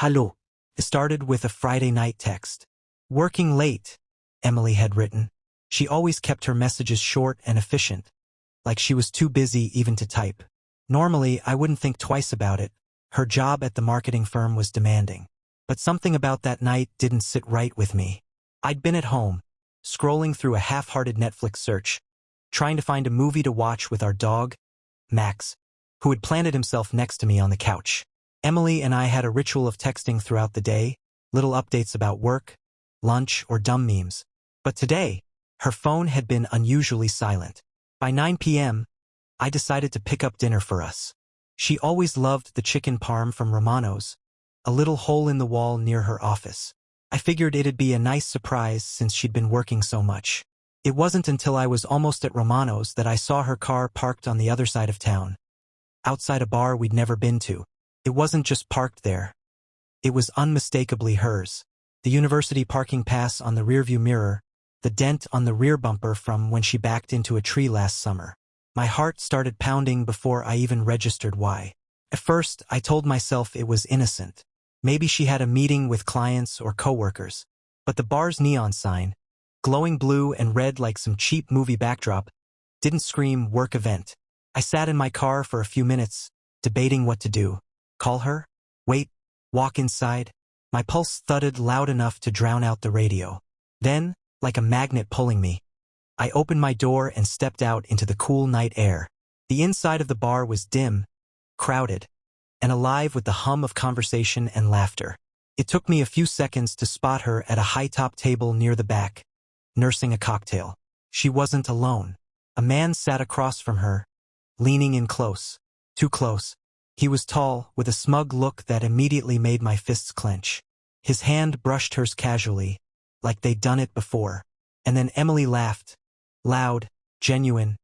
Hello. It started with a Friday night text. Working late, Emily had written. She always kept her messages short and efficient, like she was too busy even to type. Normally, I wouldn't think twice about it. Her job at the marketing firm was demanding. But something about that night didn't sit right with me. I'd been at home, scrolling through a half-hearted Netflix search, trying to find a movie to watch with our dog, Max, who had planted himself next to me on the couch. Emily and I had a ritual of texting throughout the day, little updates about work, lunch, or dumb memes. But today, her phone had been unusually silent. By 9 p.m., I decided to pick up dinner for us. She always loved the chicken parm from Romano's, a little hole in the wall near her office. I figured it'd be a nice surprise since she'd been working so much. It wasn't until I was almost at Romano's that I saw her car parked on the other side of town, outside a bar we'd never been to. It wasn't just parked there. It was unmistakably hers. The university parking pass on the rearview mirror, the dent on the rear bumper from when she backed into a tree last summer. My heart started pounding before I even registered why. At first, I told myself it was innocent. Maybe she had a meeting with clients or coworkers. But the bar's neon sign, glowing blue and red like some cheap movie backdrop, didn't scream work event. I sat in my car for a few minutes, debating what to do. Call her? Wait? Walk inside? My pulse thudded loud enough to drown out the radio. Then, like a magnet pulling me, I opened my door and stepped out into the cool night air. The inside of the bar was dim, crowded, and alive with the hum of conversation and laughter. It took me a few seconds to spot her at a high-top table near the back, nursing a cocktail. She wasn't alone. A man sat across from her, leaning in close. Too close. He was tall, with a smug look that immediately made my fists clench. His hand brushed hers casually, like they'd done it before. And then Emily laughed. Loud, genuine,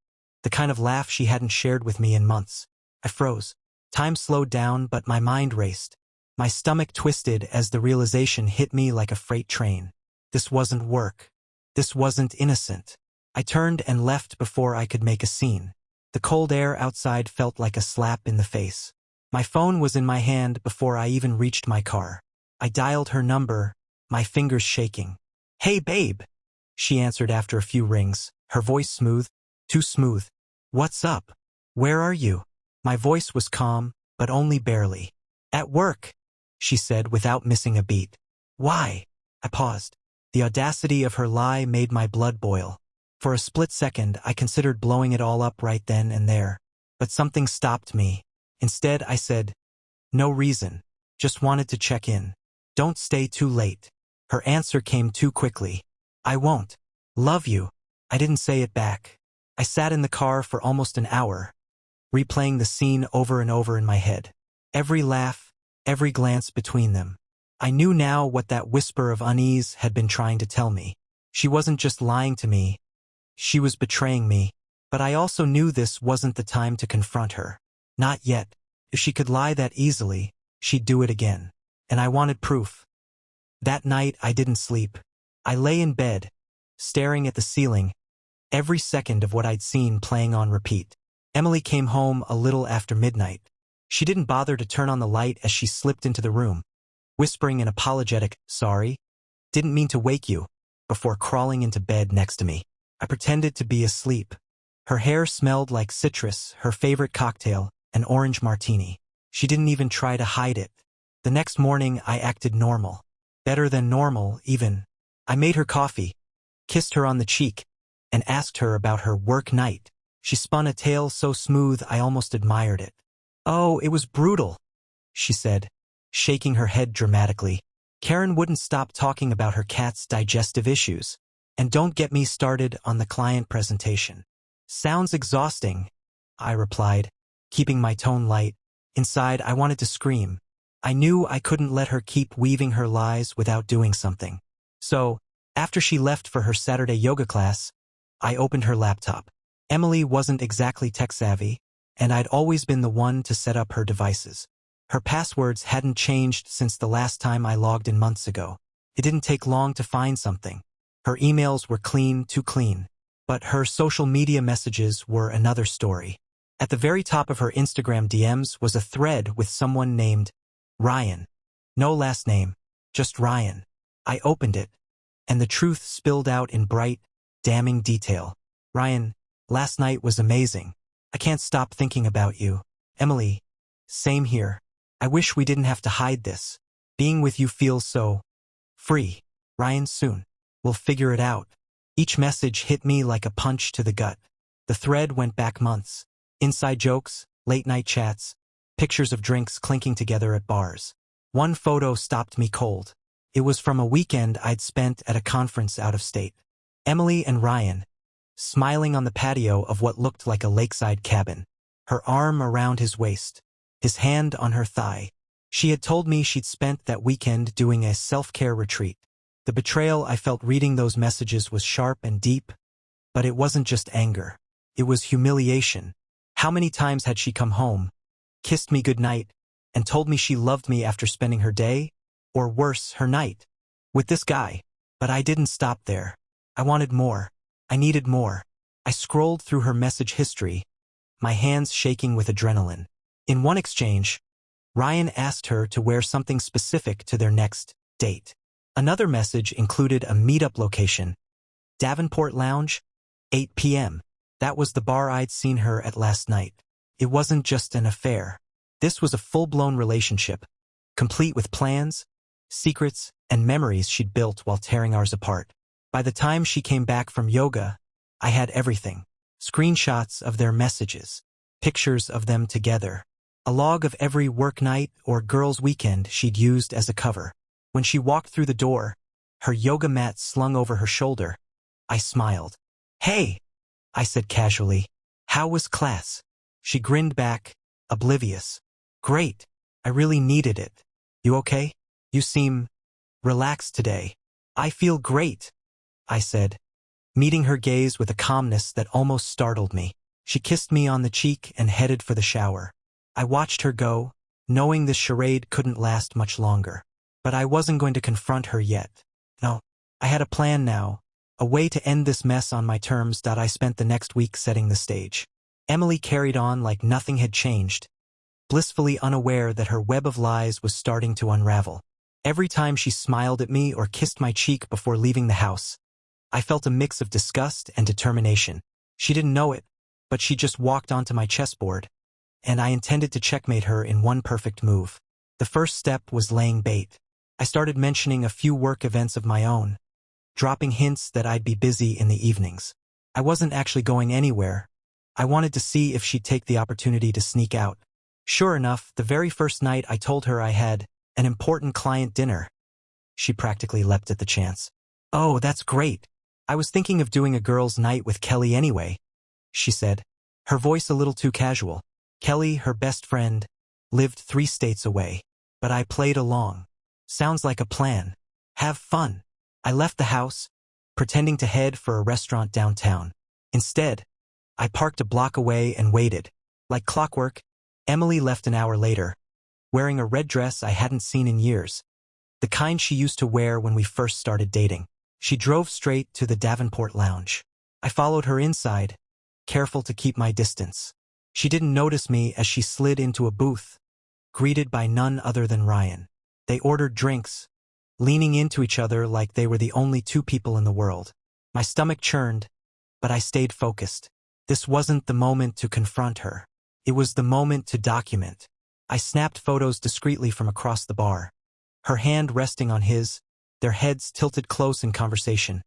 the kind of laugh she hadn't shared with me in months. I froze. Time slowed down, but my mind raced. My stomach twisted as the realization hit me like a freight train. This wasn't work. This wasn't innocent. I turned and left before I could make a scene. The cold air outside felt like a slap in the face. My phone was in my hand before I even reached my car. I dialed her number, my fingers shaking. "Hey, babe," she answered after a few rings, her voice smooth, too smooth. "What's up? Where are you?" My voice was calm, but only barely. "At work," she said without missing a beat. "Why?" I paused. The audacity of her lie made my blood boil. For a split second, I considered blowing it all up right then and there. But something stopped me. Instead, I said, "No reason. Just wanted to check in. Don't stay too late." Her answer came too quickly. "I won't. Love you." I didn't say it back. I sat in the car for almost an hour, replaying the scene over and over in my head. Every laugh, every glance between them. I knew now what that whisper of unease had been trying to tell me. She wasn't just lying to me. She was betraying me. But I also knew this wasn't the time to confront her. Not yet. If she could lie that easily, she'd do it again. And I wanted proof. That night, I didn't sleep. I lay in bed, staring at the ceiling, every second of what I'd seen playing on repeat. Emily came home a little after midnight. She didn't bother to turn on the light as she slipped into the room, whispering an apologetic, "Sorry, didn't mean to wake you," before crawling into bed next to me. I pretended to be asleep. Her hair smelled like citrus, her favorite cocktail, an orange martini. She didn't even try to hide it. The next morning, I acted normal. Better than normal, even. I made her coffee, kissed her on the cheek, and asked her about her work night. She spun a tale so smooth I almost admired it. "Oh, it was brutal," she said, shaking her head dramatically. Karen wouldn't stop talking about her cat's digestive issues. And don't get me started on the client presentation. "Sounds exhausting," I replied, keeping my tone light. Inside, I wanted to scream. I knew I couldn't let her keep weaving her lies without doing something. So, after she left for her Saturday yoga class, I opened her laptop. Emily wasn't exactly tech-savvy, and I'd always been the one to set up her devices. Her passwords hadn't changed since the last time I logged in months ago. It didn't take long to find something. Her emails were clean, too clean. But her social media messages were another story. At the very top of her Instagram DMs was a thread with someone named Ryan. No last name, just Ryan. I opened it, and the truth spilled out in bright, damning detail. Ryan, last night was amazing. I can't stop thinking about you. Emily, same here. I wish we didn't have to hide this. Being with you feels so free. Ryan, soon. We'll figure it out. Each message hit me like a punch to the gut. The thread went back months. Inside jokes, late-night chats, pictures of drinks clinking together at bars. One photo stopped me cold. It was from a weekend I'd spent at a conference out of state. Emily and Ryan, smiling on the patio of what looked like a lakeside cabin. Her arm around his waist, his hand on her thigh. She had told me she'd spent that weekend doing a self-care retreat. The betrayal I felt reading those messages was sharp and deep, but it wasn't just anger. It was humiliation. How many times had she come home, kissed me goodnight, and told me she loved me after spending her day, or worse, her night, with this guy? But I didn't stop there. I wanted more. I needed more. I scrolled through her message history, my hands shaking with adrenaline. In one exchange, Ryan asked her to wear something specific to their next date. Another message included a meetup location. Davenport Lounge, 8 p.m. That was the bar I'd seen her at last night. It wasn't just an affair. This was a full-blown relationship, complete with plans, secrets, and memories she'd built while tearing ours apart. By the time she came back from yoga, I had everything. Screenshots of their messages, pictures of them together, a log of every work night or girls' weekend she'd used as a cover. When she walked through the door, her yoga mat slung over her shoulder, I smiled. "Hey," I said casually. "How was class?" She grinned back, oblivious. "Great. I really needed it. You okay? You seem relaxed today." "I feel great," I said, meeting her gaze with a calmness that almost startled me. She kissed me on the cheek and headed for the shower. I watched her go, knowing this charade couldn't last much longer. But I wasn't going to confront her yet. No, I had a plan now, a way to end this mess on my terms. I spent the next week setting the stage. Emily carried on like nothing had changed, blissfully unaware that her web of lies was starting to unravel. Every time she smiled at me or kissed my cheek before leaving the house, I felt a mix of disgust and determination. She didn't know it, but she just walked onto my chessboard, and I intended to checkmate her in one perfect move. The first step was laying bait. I started mentioning a few work events of my own, dropping hints that I'd be busy in the evenings. I wasn't actually going anywhere. I wanted to see if she'd take the opportunity to sneak out. Sure enough, the very first night I told her I had an important client dinner, she practically leapt at the chance. "Oh, that's great. I was thinking of doing a girls' night with Kelly anyway," she said, her voice a little too casual. Kelly, her best friend, lived 3 states away, but I played along. "Sounds like a plan. Have fun." I left the house, pretending to head for a restaurant downtown. Instead, I parked a block away and waited. Like clockwork, Emily left an hour later, wearing a red dress I hadn't seen in years, the kind she used to wear when we first started dating. She drove straight to the Davenport Lounge. I followed her inside, careful to keep my distance. She didn't notice me as she slid into a booth, greeted by none other than Ryan. They ordered drinks, leaning into each other like they were the only 2 people in the world. My stomach churned, but I stayed focused. This wasn't the moment to confront her. It was the moment to document. I snapped photos discreetly from across the bar, her hand resting on his, their heads tilted close in conversation.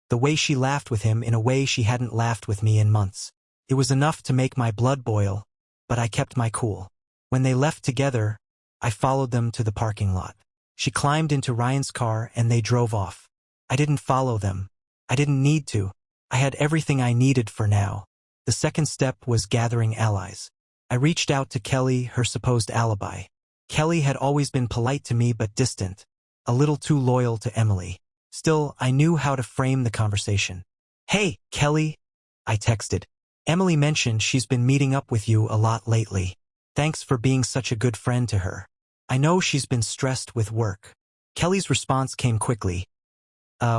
The way she laughed with him in a way she hadn't laughed with me in months. It was enough to make my blood boil, but I kept my cool. When they left together, I followed them to the parking lot. She climbed into Ryan's car and they drove off. I didn't follow them. I didn't need to. I had everything I needed for now. The second step was gathering allies. I reached out to Kelly, her supposed alibi. Kelly had always been polite to me but distant, a little too loyal to Emily. Still, I knew how to frame the conversation. "Hey, Kelly," I texted. "Emily mentioned she's been meeting up with you a lot lately. Thanks for being such a good friend to her. I know she's been stressed with work." Kelly's response came quickly.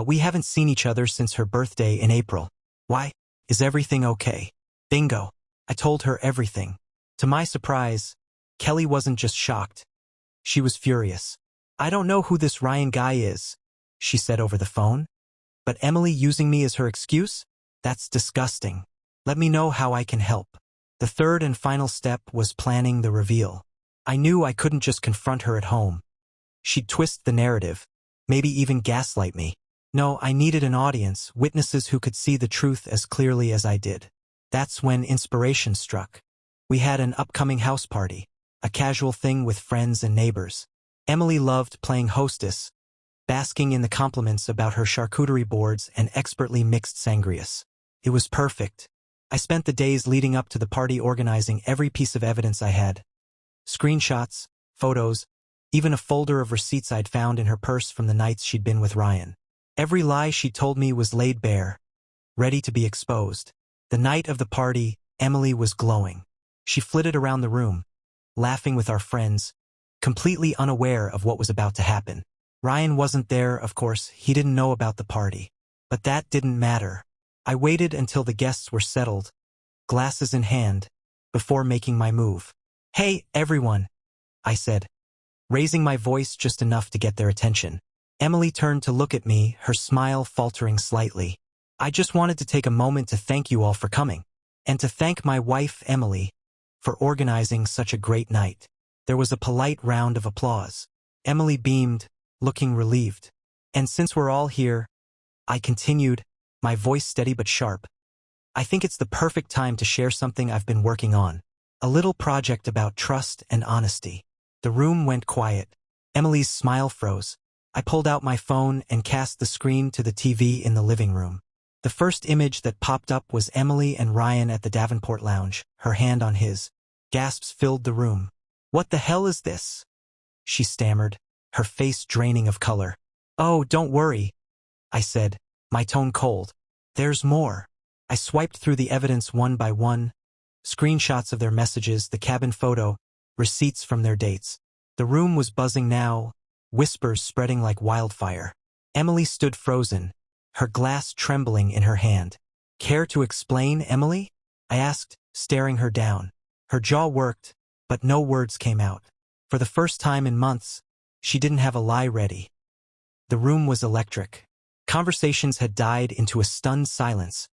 We haven't seen each other since her birthday in April. Why? Is everything okay?" Bingo. I told her everything. To my surprise, Kelly wasn't just shocked. She was furious. I don't know who this Ryan guy is, she said over the phone. But Emily using me as her excuse? That's disgusting. Let me know how I can help. The third and final step was planning the reveal. I knew I couldn't just confront her at home. She'd twist the narrative, maybe even gaslight me. No, I needed an audience, witnesses who could see the truth as clearly as I did. That's when inspiration struck. We had an upcoming house party, a casual thing with friends and neighbors. Emily loved playing hostess, basking in the compliments about her charcuterie boards and expertly mixed sangrias. It was perfect. I spent the days leading up to the party organizing every piece of evidence I had. Screenshots, photos, even a folder of receipts I'd found in her purse from the nights she'd been with Ryan. Every lie she told me was laid bare, ready to be exposed. The night of the party, Emily was glowing. She flitted around the room, laughing with our friends, completely unaware of what was about to happen. Ryan wasn't there, of course, he didn't know about the party. But that didn't matter. I waited until the guests were settled, glasses in hand, before making my move. "Hey, everyone," I said, raising my voice just enough to get their attention. Emily turned to look at me, her smile faltering slightly. "I just wanted to take a moment to thank you all for coming, and to thank my wife, Emily, for organizing such a great night." There was a polite round of applause. Emily beamed, looking relieved. "And since we're all here," I continued, my voice steady but sharp, "I think it's the perfect time to share something I've been working on. A little project about trust and honesty." The room went quiet. Emily's smile froze. I pulled out my phone and cast the screen to the TV in the living room. The first image that popped up was Emily and Ryan at the Davenport lounge, her hand on his. Gasps filled the room. "What the hell is this?" she stammered, her face draining of color. "Oh, don't worry," I said, my tone cold. "There's more." I swiped through the evidence one by one, screenshots of their messages, the cabin photo, receipts from their dates. The room was buzzing now, whispers spreading like wildfire. Emily stood frozen, her glass trembling in her hand. "Care to explain, Emily?" I asked, staring her down. Her jaw worked, but no words came out. For the first time in months, she didn't have a lie ready. The room was electric. Conversations had died into a stunned silence,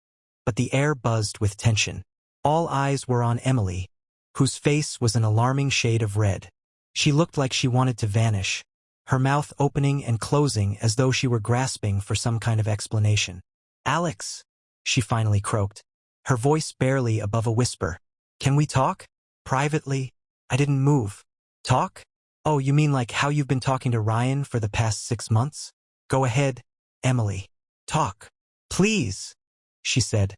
but the air buzzed with tension. All eyes were on Emily, whose face was an alarming shade of red. She looked like she wanted to vanish, her mouth opening and closing as though she were grasping for some kind of explanation. "Alex," she finally croaked, her voice barely above a whisper. "Can we talk? Privately?" I didn't move. "Talk? Oh, you mean like how you've been talking to Ryan for the past 6 months? Go ahead, Emily. Talk. Please," she said,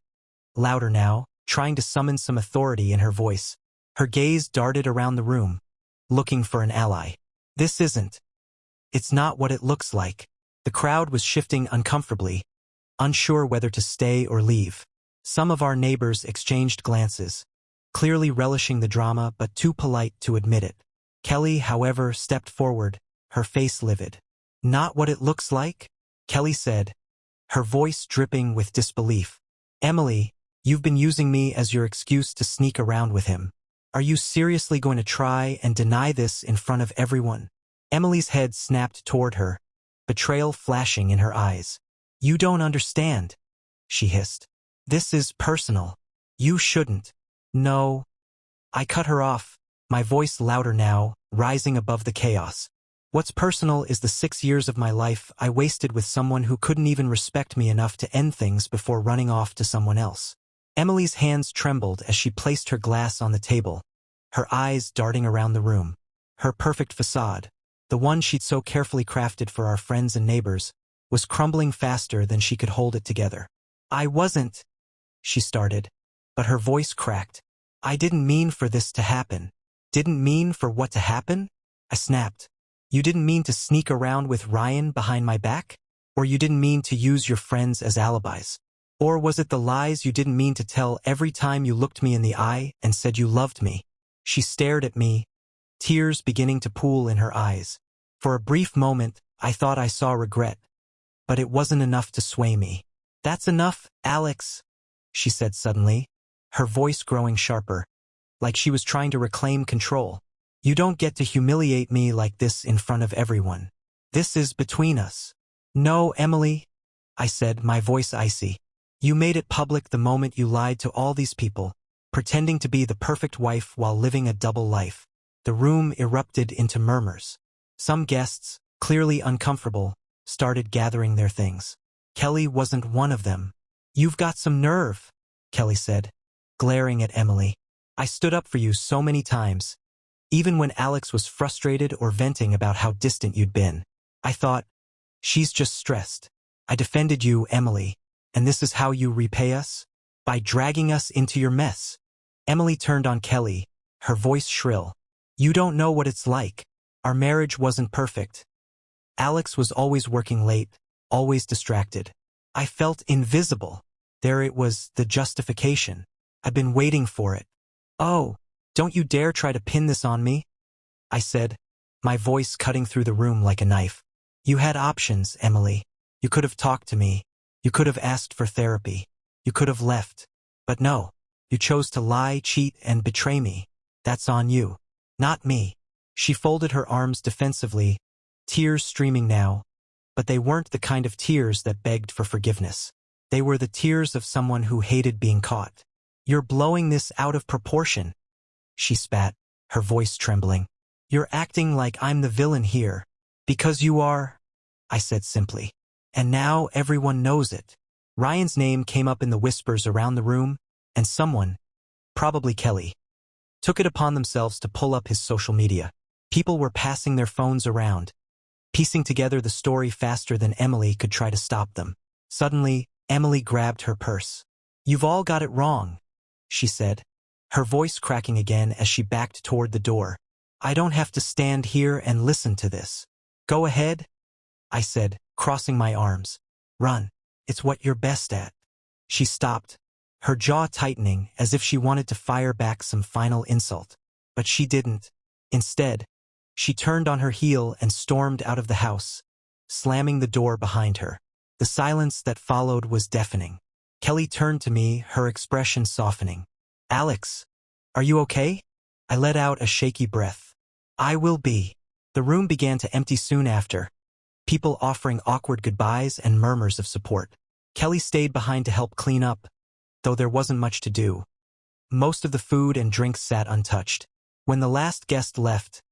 louder now, trying to summon some authority in her voice. Her gaze darted around the room, looking for an ally. "This isn't. It's not what it looks like." The crowd was shifting uncomfortably, unsure whether to stay or leave. Some of our neighbors exchanged glances, clearly relishing the drama but too polite to admit it. Kelly, however, stepped forward, her face livid. "Not what it looks like?" Kelly said, her voice dripping with disbelief. "Emily, you've been using me as your excuse to sneak around with him. Are you seriously going to try and deny this in front of everyone?" Emily's head snapped toward her, betrayal flashing in her eyes. "You don't understand," she hissed. "This is personal. You shouldn't." "No." I cut her off, my voice louder now, rising above the chaos. "What's personal is the 6 years of my life I wasted with someone who couldn't even respect me enough to end things before running off to someone else." Emily's hands trembled as she placed her glass on the table, her eyes darting around the room. Her perfect facade, the one she'd so carefully crafted for our friends and neighbors, was crumbling faster than she could hold it together. "I wasn't," she started, but her voice cracked. "I didn't mean for this to happen." "Didn't mean for what to happen?" I snapped. "You didn't mean to sneak around with Ryan behind my back? Or you didn't mean to use your friends as alibis? Or was it the lies you didn't mean to tell every time you looked me in the eye and said you loved me?" She stared at me, tears beginning to pool in her eyes. For a brief moment, I thought I saw regret, but it wasn't enough to sway me. "That's enough, Alex," she said suddenly, her voice growing sharper, like she was trying to reclaim control. You don't get to humiliate me like this in front of everyone. This is between us. No, Emily, I said, my voice icy. You made it public the moment you lied to all these people, pretending to be the perfect wife while living a double life. The room erupted into murmurs. Some guests, clearly uncomfortable, started gathering their things. Kelly wasn't one of them. You've got some nerve, Kelly said, glaring at Emily. I stood up for you so many times, even when Alex was frustrated or venting about how distant you'd been. I thought, she's just stressed. I defended you, Emily, and this is how you repay us? By dragging us into your mess. Emily turned on Kelly, her voice shrill. You don't know what it's like. Our marriage wasn't perfect. Alex was always working late, always distracted. I felt invisible. There it was, the justification. I've been waiting for it. Oh, don't you dare try to pin this on me, I said, my voice cutting through the room like a knife. You had options, Emily. You could have talked to me. You could have asked for therapy. You could have left. But no, you chose to lie, cheat, and betray me. That's on you, not me. She folded her arms defensively, tears streaming now, but they weren't the kind of tears that begged for forgiveness. They were the tears of someone who hated being caught. You're blowing this out of proportion, she spat, her voice trembling. You're acting like I'm the villain here. Because you are, I said simply. And now everyone knows it. Ryan's name came up in the whispers around the room, and someone, probably Kelly, took it upon themselves to pull up his social media. People were passing their phones around, piecing together the story faster than Emily could try to stop them. Suddenly, Emily grabbed her purse. You've all got it wrong, she said, her voice cracking again as she backed toward the door. I don't have to stand here and listen to this. Go ahead, I said, crossing my arms. Run. It's what you're best at. She stopped, her jaw tightening as if she wanted to fire back some final insult. But she didn't. Instead, she turned on her heel and stormed out of the house, slamming the door behind her. The silence that followed was deafening. Kelly turned to me, her expression softening. Alex, are you okay? I let out a shaky breath. I will be. The room began to empty soon after, people offering awkward goodbyes and murmurs of support. Kelly stayed behind to help clean up, though there wasn't much to do. Most of the food and drinks sat untouched. When the last guest left,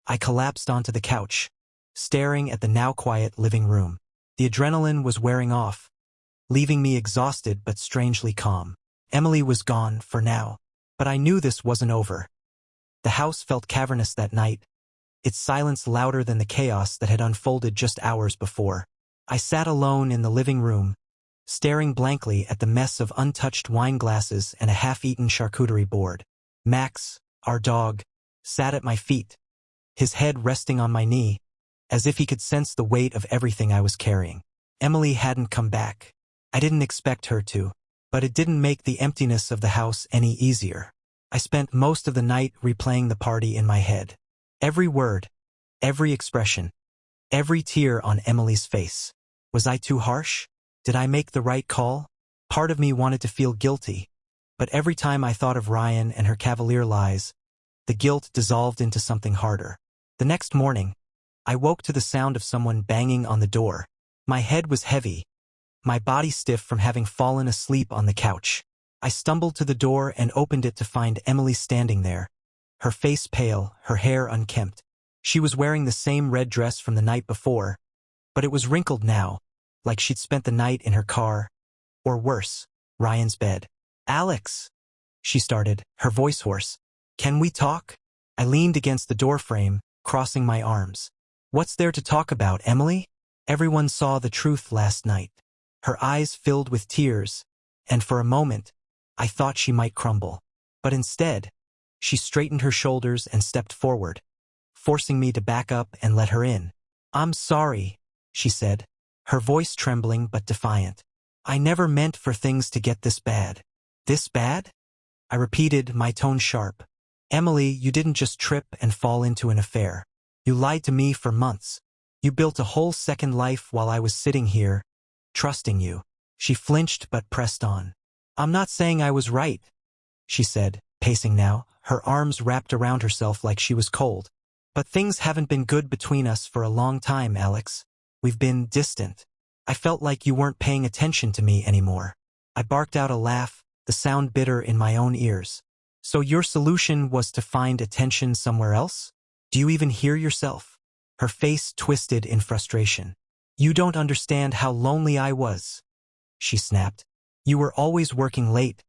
I collapsed onto the couch, staring at the now quiet living room. The adrenaline was wearing off, leaving me exhausted but strangely calm. Emily was gone for now, but I knew this wasn't over. The house felt cavernous that night, its silence louder than the chaos that had unfolded just hours before. I sat alone in the living room, staring blankly at the mess of untouched wine glasses and a half-eaten charcuterie board. Max, our dog, sat at my feet, his head resting on my knee, as if he could sense the weight of everything I was carrying. Emily hadn't come back. I didn't expect her to, but it didn't make the emptiness of the house any easier. I spent most of the night replaying the party in my head. Every word, every expression, every tear on Emily's face. Was I too harsh? Did I make the right call? Part of me wanted to feel guilty, but every time I thought of Ryan and her cavalier lies, the guilt dissolved into something harder. The next morning, I woke to the sound of someone banging on the door. My head was heavy, my body stiff from having fallen asleep on the couch. I stumbled to the door and opened it to find Emily standing there, her face pale, her hair unkempt. She was wearing the same red dress from the night before, but it was wrinkled now, like she'd spent the night in her car, or worse, Ryan's bed. Alex, she started, her voice hoarse. Can we talk? I leaned against the doorframe, crossing my arms. What's there to talk about, Emily? Everyone saw the truth last night. Her eyes filled with tears, and for a moment, I thought she might crumble. But instead, she straightened her shoulders and stepped forward, forcing me to back up and let her in. I'm sorry, she said, her voice trembling but defiant. I never meant for things to get this bad. This bad? I repeated, my tone sharp. Emily, you didn't just trip and fall into an affair. You lied to me for months. You built a whole second life while I was sitting here, trusting you. She flinched but pressed on. I'm not saying I was right, she said, pacing now. her arms wrapped around herself like she was cold. But things haven't been good between us for a long time, Alex. We've been distant. I felt like you weren't paying attention to me anymore. I barked out a laugh, the sound bitter in my own ears. So your solution was to find attention somewhere else? Do you even hear yourself? Her face twisted in frustration. You don't understand how lonely I was, she snapped. You were always working late,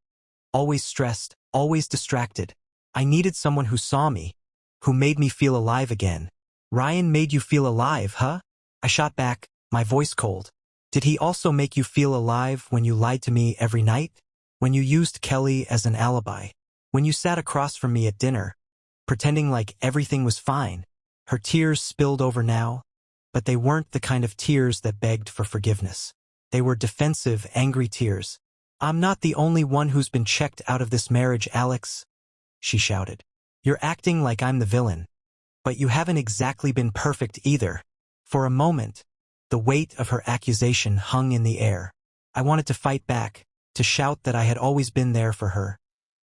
always stressed, always distracted. I needed someone who saw me, who made me feel alive again. Ryan made you feel alive, huh? I shot back, my voice cold. Did he also make you feel alive when you lied to me every night? When you used Kelly as an alibi? When you sat across from me at dinner, pretending like everything was fine? Her tears spilled over now, but they weren't the kind of tears that begged for forgiveness. They were defensive, angry tears. I'm not the only one who's been checked out of this marriage, Alex, she shouted. You're acting like I'm the villain. But you haven't exactly been perfect either. For a moment, the weight of her accusation hung in the air. I wanted to fight back, to shout that I had always been there for her,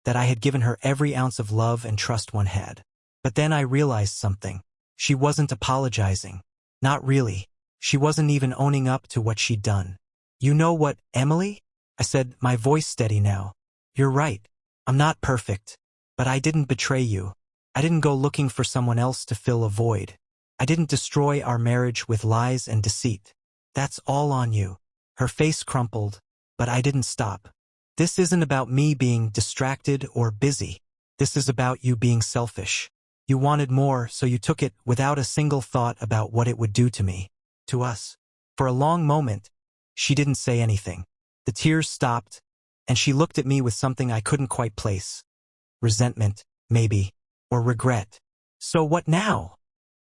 that I had given her every ounce of love and trust one had. But then I realized something. She wasn't apologizing. Not really. She wasn't even owning up to what she'd done. You know what, Emily? I said, my voice steady now. You're right. I'm not perfect. But I didn't betray you. I didn't go looking for someone else to fill a void. I didn't destroy our marriage with lies and deceit. That's all on you. Her face crumpled, but I didn't stop. This isn't about me being distracted or busy. This is about you being selfish. You wanted more, so you took it without a single thought about what it would do to me, to us. For a long moment, she didn't say anything. The tears stopped, and she looked at me with something I couldn't quite place. Resentment, maybe, or regret. So what now?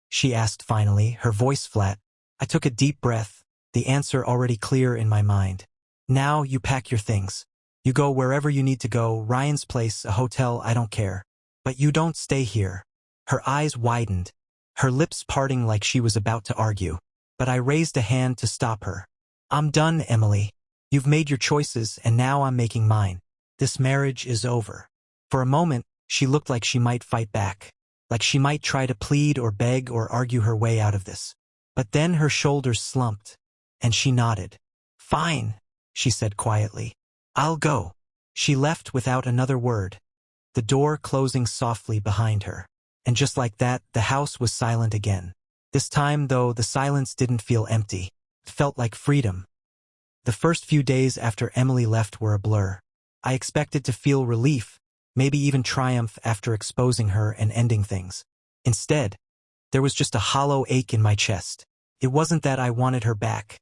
She asked finally, her voice flat. I took a deep breath, the answer already clear in my mind. Now you pack your things. You go wherever you need to go, Ryan's place, a hotel, I don't care. But you don't stay here. Her eyes widened, her lips parting like she was about to argue. But I raised a hand to stop her. I'm done, Emily. You've made your choices, and now I'm making mine. This marriage is over. For a moment, she looked like she might fight back, like she might try to plead or beg or argue her way out of this. But then her shoulders slumped, and she nodded. Fine, she said quietly. I'll go. She left without another word, the door closing softly behind her. And just like that, the house was silent again. This time, though, the silence didn't feel empty. It felt like freedom. The first few days after Emily left were a blur. I expected to feel relief, maybe even triumph after exposing her and ending things. Instead, there was just a hollow ache in my chest. It wasn't that I wanted her back.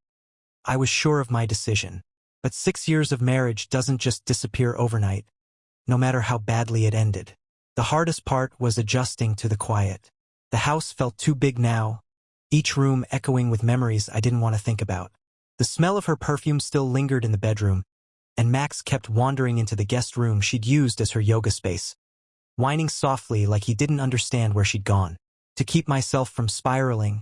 I was sure of my decision. But 6 years of marriage doesn't just disappear overnight, no matter how badly it ended. The hardest part was adjusting to the quiet. The house felt too big now, each room echoing with memories I didn't want to think about. The smell of her perfume still lingered in the bedroom, and Max kept wandering into the guest room she'd used as her yoga space, whining softly like he didn't understand where she'd gone. To keep myself from spiraling,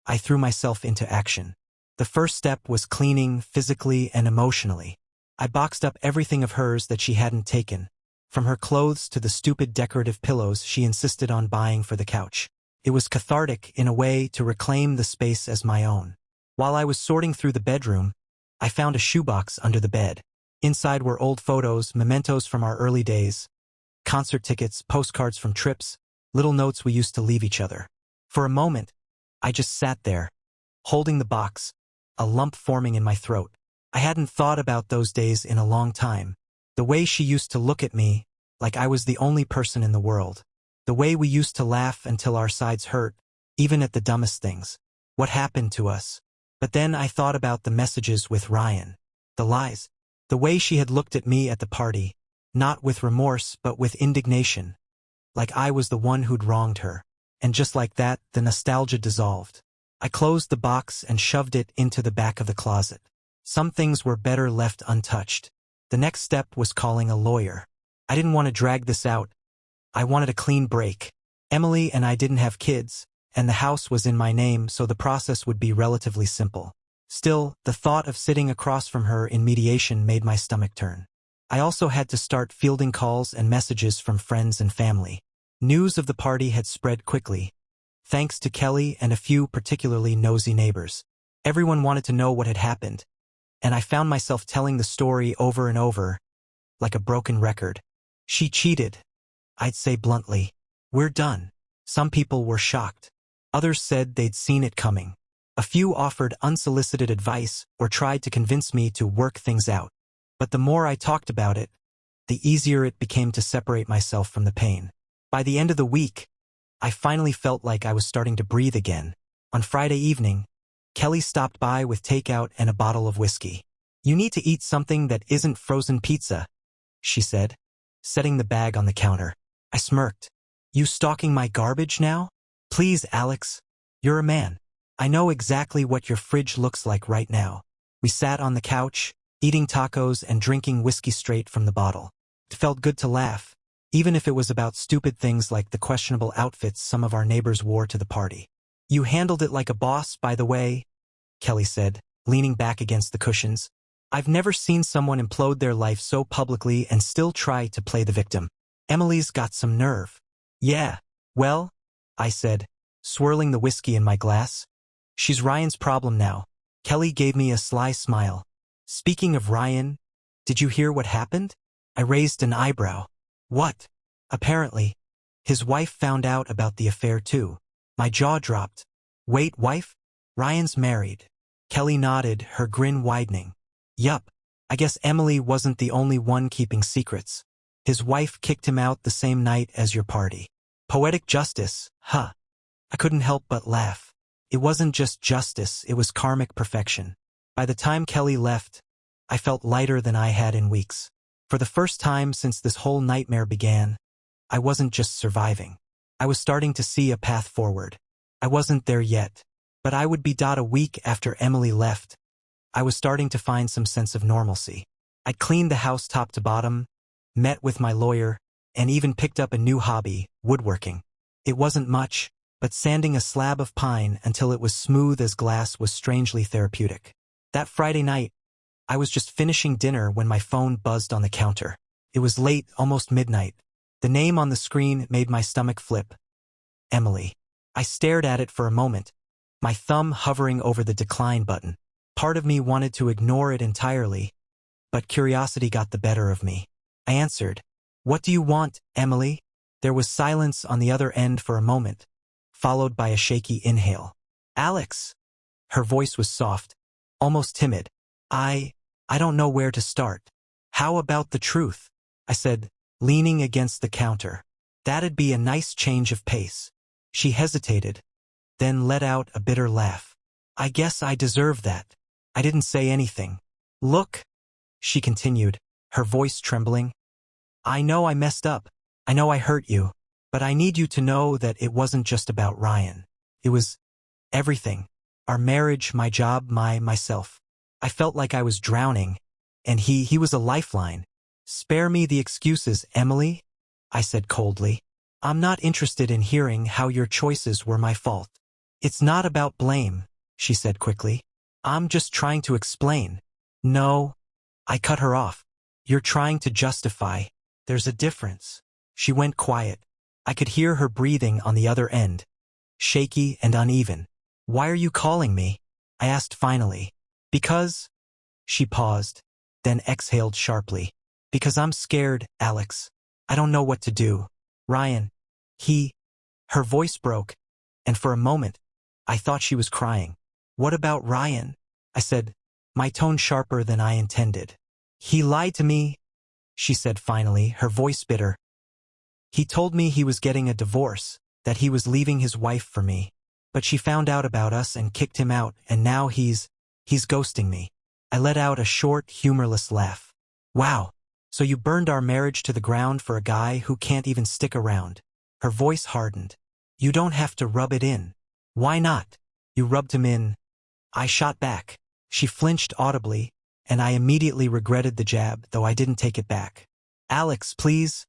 I threw myself into action. The first step was cleaning physically and emotionally. I boxed up everything of hers that she hadn't taken, from her clothes to the stupid decorative pillows she insisted on buying for the couch. It was cathartic in a way to reclaim the space as my own. While I was sorting through the bedroom, I found a shoebox under the bed. Inside were old photos, mementos from our early days, concert tickets, postcards from trips, little notes we used to leave each other. For a moment, I just sat there, holding the box, a lump forming in my throat. I hadn't thought about those days in a long time. The way she used to look at me, like I was the only person in the world. The way we used to laugh until our sides hurt, even at the dumbest things. What happened to us? But then I thought about the messages with Ryan. The lies. The way she had looked at me at the party, not with remorse but with indignation. Like I was the one who'd wronged her. And just like that, the nostalgia dissolved. I closed the box and shoved it into the back of the closet. Some things were better left untouched. The next step was calling a lawyer. I didn't want to drag this out. I wanted a clean break. Emily and I didn't have kids, and the house was in my name, so the process would be relatively simple. Still, the thought of sitting across from her in mediation made my stomach turn. I also had to start fielding calls and messages from friends and family. News of the party had spread quickly, thanks to Kelly and a few particularly nosy neighbors. Everyone wanted to know what had happened, and I found myself telling the story over and over, like a broken record. She cheated, I'd say bluntly. We're done. Some people were shocked. Others said they'd seen it coming. A few offered unsolicited advice or tried to convince me to work things out. But the more I talked about it, the easier it became to separate myself from the pain. By the end of the week, I finally felt like I was starting to breathe again. On Friday evening, Kelly stopped by with takeout and a bottle of whiskey. "You need to eat something that isn't frozen pizza," she said, setting the bag on the counter. I smirked. "You stocking my garbage now? Please, Alex. You're a man. I know exactly what your fridge looks like right now." We sat on the couch, eating tacos and drinking whiskey straight from the bottle. It felt good to laugh, even if it was about stupid things like the questionable outfits some of our neighbors wore to the party. "You handled it like a boss, by the way," Kelly said, leaning back against the cushions. "I've never seen someone implode their life so publicly and still try to play the victim. Emily's got some nerve." "Yeah, well," I said, swirling the whiskey in my glass. "She's Ryan's problem now." Kelly gave me a sly smile. "Speaking of Ryan, did you hear what happened?" I raised an eyebrow. "What?" "Apparently, his wife found out about the affair too." My jaw dropped. "Wait, wife? Ryan's married." Kelly nodded, her grin widening. "Yup, I guess Emily wasn't the only one keeping secrets. His wife kicked him out the same night as your party." Poetic justice, huh? I couldn't help but laugh. It wasn't just justice, it was karmic perfection. By the time Kelly left, I felt lighter than I had in weeks. For the first time since this whole nightmare began, I wasn't just surviving. I was starting to see a path forward. I wasn't there yet, but I would be a week after Emily left. I was starting to find some sense of normalcy. I'd cleaned the house top to bottom, met with my lawyer, and even picked up a new hobby, woodworking. It wasn't much, but sanding a slab of pine until it was smooth as glass was strangely therapeutic. That Friday night, I was just finishing dinner when my phone buzzed on the counter. It was late, almost midnight. The name on the screen made my stomach flip. Emily. I stared at it for a moment, my thumb hovering over the decline button. Part of me wanted to ignore it entirely, but curiosity got the better of me. I answered, "What do you want, Emily?" There was silence on the other end for a moment, followed by a shaky inhale. "Alex." Her voice was soft, almost timid. I don't know where to start." "How about the truth?" I said, leaning against the counter. "That'd be a nice change of pace." She hesitated, then let out a bitter laugh. "I guess I deserve that." I didn't say anything. "Look," she continued, her voice trembling. "I know I messed up. I know I hurt you. But I need you to know that it wasn't just about Ryan. It was everything. Our marriage, my job, myself. I felt like I was drowning, and he was a lifeline. "Spare me the excuses, Emily," I said coldly. "I'm not interested in hearing how your choices were my fault." "It's not about blame," she said quickly. "I'm just trying to explain." "No," I cut her off. "You're trying to justify. There's a difference." She went quiet. I could hear her breathing on the other end, shaky and uneven. "Why are you calling me?" I asked finally. "Because..." She paused, then exhaled sharply. "Because I'm scared, Alex. I don't know what to do. Ryan, Her voice broke, and for a moment, I thought she was crying. "What about Ryan?" I said, my tone sharper than I intended. "He lied to me," she said finally, her voice bitter. "He told me he was getting a divorce, that he was leaving his wife for me. But she found out about us and kicked him out, and now he's ghosting me." I let out a short, humorless laugh. "Wow, so you burned our marriage to the ground for a guy who can't even stick around." Her voice hardened. "You don't have to rub it in." "Why not? You rubbed him in." I shot back. She flinched audibly, and I immediately regretted the jab, though I didn't take it back. "Alex, please,"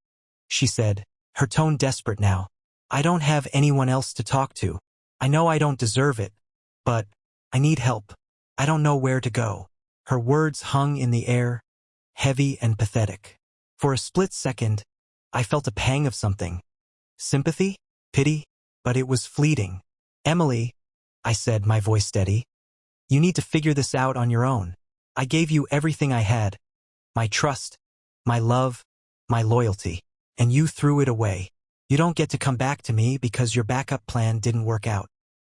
she said, her tone desperate now. "I don't have anyone else to talk to. I know I don't deserve it, but I need help. I don't know where to go." Her words hung in the air, heavy and pathetic. For a split second, I felt a pang of something. Sympathy? Pity? But it was fleeting. Emily, I said, my voice steady, you need to figure this out on your own. I gave you everything I had. My trust, my love, my loyalty. And you threw it away. You don't get to come back to me because your backup plan didn't work out.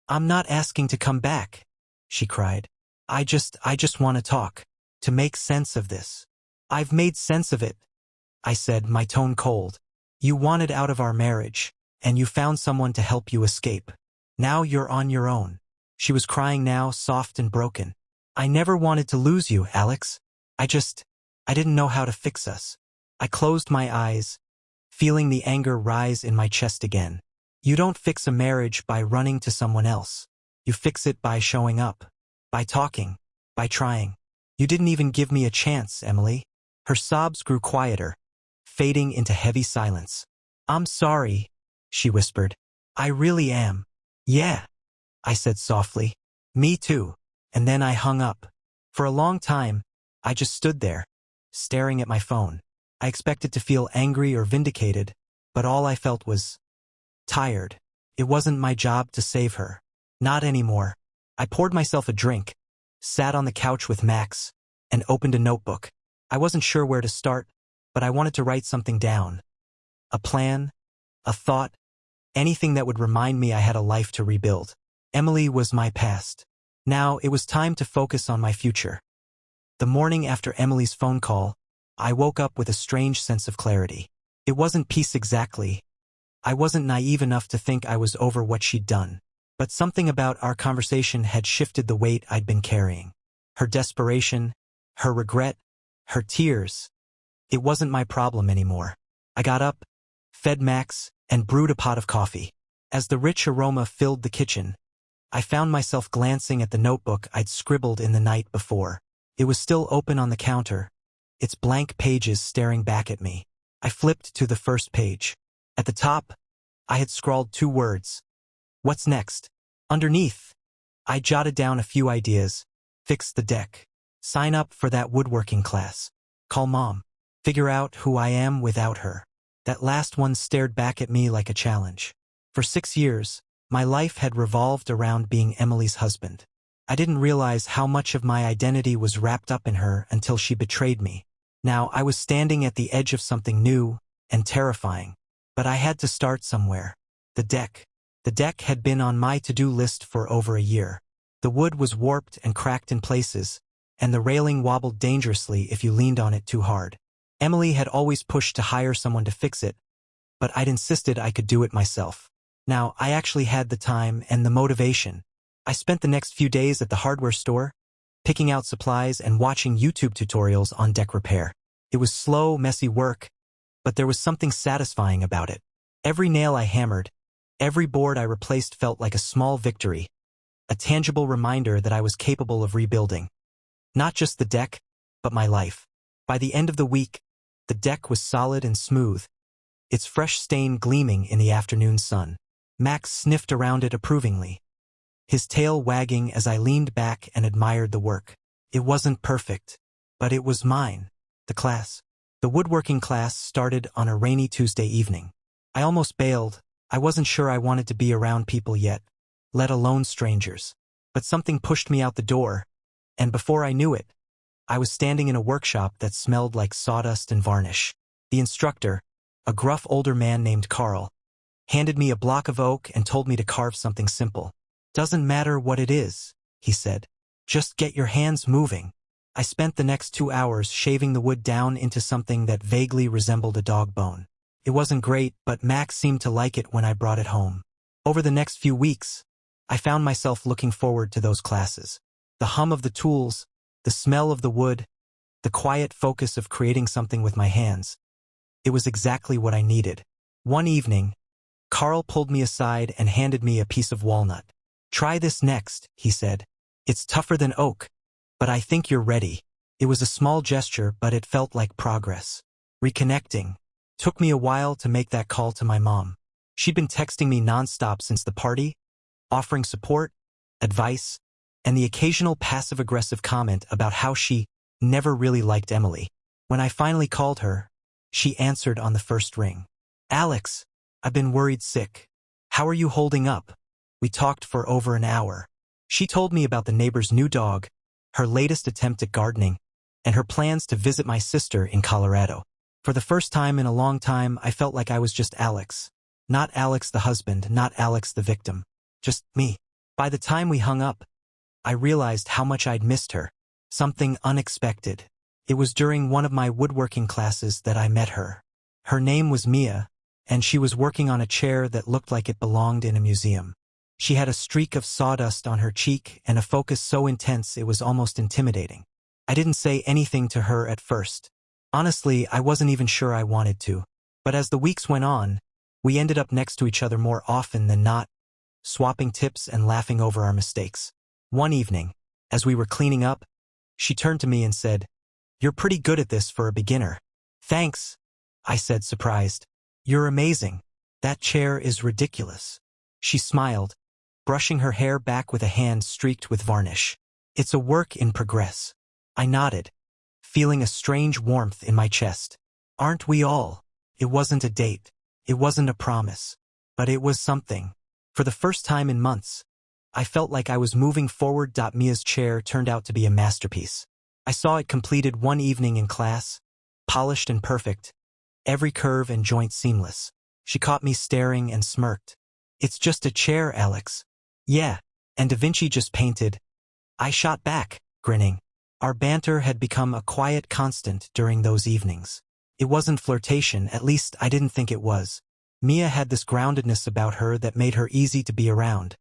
I'm not asking to come back, she cried. I just want to talk. To make sense of this. I've made sense of it, I said, my tone cold. You wanted out of our marriage, and you found someone to help you escape. Now you're on your own. She was crying now, soft and broken. I never wanted to lose you, Alex. I didn't know how to fix us. I closed my eyes, feeling the anger rise in my chest again. You don't fix a marriage by running to someone else. You fix it by showing up, by talking, by trying. You didn't even give me a chance, Emily. Her sobs grew quieter, fading into heavy silence. I'm sorry, she whispered. I really am. Yeah, I said softly. Me too. And then I hung up. For a long time, I just stood there, staring at my phone. I expected to feel angry or vindicated, but all I felt was tired. It wasn't my job to save her. Not anymore. I poured myself a drink, sat on the couch with Max, and opened a notebook. I wasn't sure where to start, but I wanted to write something down. A plan, a thought, anything that would remind me I had a life to rebuild. Emily was my past. Now it was time to focus on my future. The morning after Emily's phone call, I woke up with a strange sense of clarity. It wasn't peace exactly. I wasn't naive enough to think I was over what she'd done. But something about our conversation had shifted the weight I'd been carrying. Her desperation, her regret, her tears. It wasn't my problem anymore. I got up, fed Max, and brewed a pot of coffee. As the rich aroma filled the kitchen, I found myself glancing at the notebook I'd scribbled in the night before. It was still open on the counter, its blank pages staring back at me. I flipped to the first page. At the top, I had scrawled 2 words. What's next? Underneath, I jotted down a few ideas. Fix the deck. Sign up for that woodworking class. Call Mom. Figure out who I am without her. That last one stared back at me like a challenge. For 6 years, my life had revolved around being Emily's husband. I didn't realize how much of my identity was wrapped up in her until she betrayed me. Now I was standing at the edge of something new and terrifying. But I had to start somewhere. The deck. The deck had been on my to-do list for over a year. The wood was warped and cracked in places, and the railing wobbled dangerously if you leaned on it too hard. Emily had always pushed to hire someone to fix it, but I'd insisted I could do it myself. Now I actually had the time and the motivation. I spent the next few days at the hardware store, picking out supplies and watching YouTube tutorials on deck repair. It was slow, messy work, but there was something satisfying about it. Every nail I hammered, every board I replaced felt like a small victory, a tangible reminder that I was capable of rebuilding. Not just the deck, but my life. By the end of the week, the deck was solid and smooth, its fresh stain gleaming in the afternoon sun. Max sniffed around it approvingly, his tail wagging as I leaned back and admired the work. It wasn't perfect, but it was mine. The class. The woodworking class started on a rainy Tuesday evening. I almost bailed. I wasn't sure I wanted to be around people yet, let alone strangers. But something pushed me out the door, and before I knew it, I was standing in a workshop that smelled like sawdust and varnish. The instructor, a gruff older man named Carl, handed me a block of oak and told me to carve something simple. Doesn't matter what it is, he said. Just get your hands moving. I spent the next 2 hours shaving the wood down into something that vaguely resembled a dog bone. It wasn't great, but Max seemed to like it when I brought it home. Over the next few weeks, I found myself looking forward to those classes. The hum of the tools, the smell of the wood, the quiet focus of creating something with my hands. It was exactly what I needed. One evening, Carl pulled me aside and handed me a piece of walnut. Try this next, he said. It's tougher than oak, but I think you're ready. It was a small gesture, but it felt like progress. Reconnecting. Took me a while to make that call to my mom. She'd been texting me nonstop since the party, offering support, advice, and the occasional passive-aggressive comment about how she never really liked Emily. When I finally called her, she answered on the first ring. Alex, I've been worried sick. How are you holding up? We talked for over an hour. She told me about the neighbor's new dog, her latest attempt at gardening, and her plans to visit my sister in Colorado. For the first time in a long time, I felt like I was just Alex. Not Alex the husband, not Alex the victim. Just me. By the time we hung up, I realized how much I'd missed her. Something unexpected. It was during one of my woodworking classes that I met her. Her name was Mia, and she was working on a chair that looked like it belonged in a museum. She had a streak of sawdust on her cheek and a focus so intense it was almost intimidating. I didn't say anything to her at first. Honestly, I wasn't even sure I wanted to. But as the weeks went on, we ended up next to each other more often than not, swapping tips and laughing over our mistakes. One evening, as we were cleaning up, she turned to me and said, "You're pretty good at this for a beginner." "Thanks," I said, surprised. "You're amazing. That chair is ridiculous." She smiled, brushing her hair back with a hand streaked with varnish. "It's a work in progress." I nodded, feeling a strange warmth in my chest. Aren't we all? It wasn't a date. It wasn't a promise. But it was something. For the first time in months, I felt like I was moving forward. Mia's chair turned out to be a masterpiece. I saw it completed one evening in class, polished and perfect, every curve and joint seamless. She caught me staring and smirked. "It's just a chair, Alex." "Yeah, and Da Vinci just painted." I shot back, grinning. Our banter had become a quiet constant during those evenings. It wasn't flirtation, at least I didn't think it was. Mia had this groundedness about her that made her easy to be around,